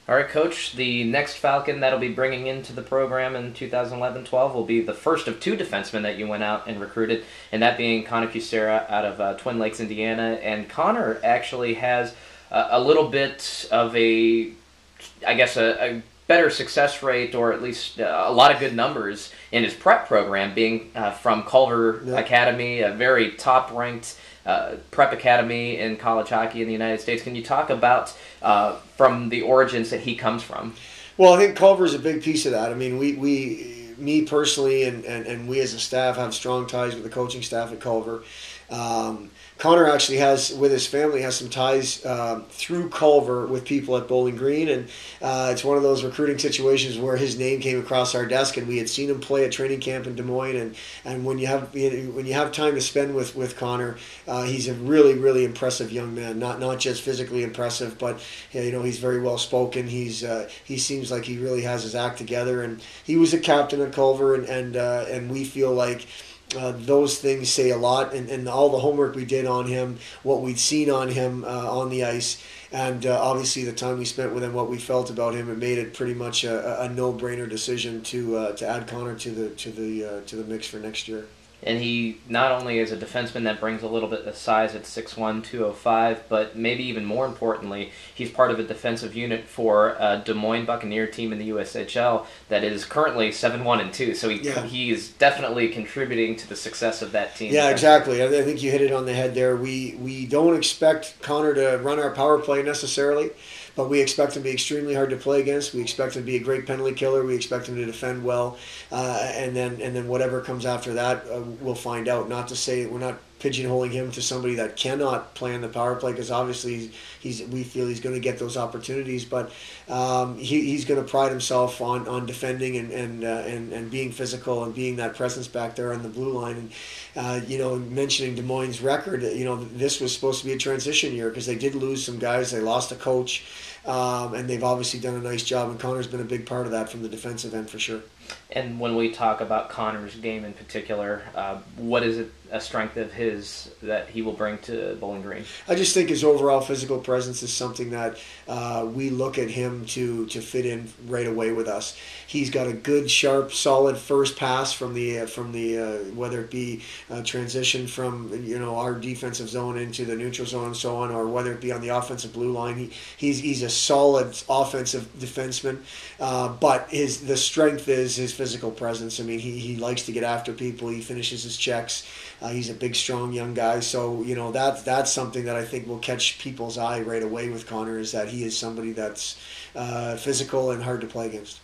All right, Coach. The next Falcon that'll be bringing into the program in 2011-12 will be the first of two defensemen that you went out and recruited, and that being Connor Kucera out of Twin Lakes, Indiana. And Connor actually has a little bit of a better success rate, or at least a lot of good numbers in his prep program, being from Culver Academy, a very top-ranked prep academy in college hockey in the United States. Can you talk about from the origins that he comes from? Well, I think Culver is a big piece of that. I mean, me personally, and we as a staff have strong ties with the coaching staff at Culver. Connor actually has, with his family, has some ties through Culver with people at Bowling Green, and it's one of those recruiting situations where his name came across our desk, and we had seen him play at training camp in Des Moines, and when you have time to spend with Connor, he's a really impressive young man. Not just physically impressive, but he's very well spoken. He seems like he really has his act together, and he was a captain at Culver, and we feel like. Those things say a lot, and all the homework we did on him, what we'd seen on him on the ice, and obviously the time we spent with him, what we felt about him, it made it pretty much a no-brainer decision to add Connor to the mix for next year. And he not only is a defenseman that brings a little bit of size at 6'1", 205, but maybe even more importantly, he's part of a defensive unit for a Des Moines Buccaneer team in the USHL that is currently 7-1-2. So he is definitely contributing to the success of that team. Yeah, exactly. I think you hit it on the head there. We don't expect Connor to run our power play necessarily, but we expect him to be extremely hard to play against. We expect him to be a great penalty killer. We expect him to defend well, and then whatever comes after that, we'll find out. Not to say we're not pigeonholing him to somebody that cannot play on the power play, because obviously we feel he's going to get those opportunities, but he's going to pride himself on defending and being physical and being that presence back there on the blue line. And mentioning Des Moines' record, this was supposed to be a transition year because they did lose some guys. They lost a coach, and they've obviously done a nice job, and Connor's been a big part of that from the defensive end for sure. And when we talk about Connor's game in particular, what is it a strength of his that he will bring to Bowling Green? I just think his overall physical presence is something that we look at him to fit in right away with us. He's got a good, sharp, solid first pass from the whether it be transition from our defensive zone into the neutral zone and so on, or whether it be on the offensive blue line. He's a solid offensive defenseman, but the strength is his physical presence. I mean, he likes to get after people. He finishes his checks. He's a big, strong young guy. So that's something that I think will catch people's eye right away with Connor, is that he is somebody that's physical and hard to play against.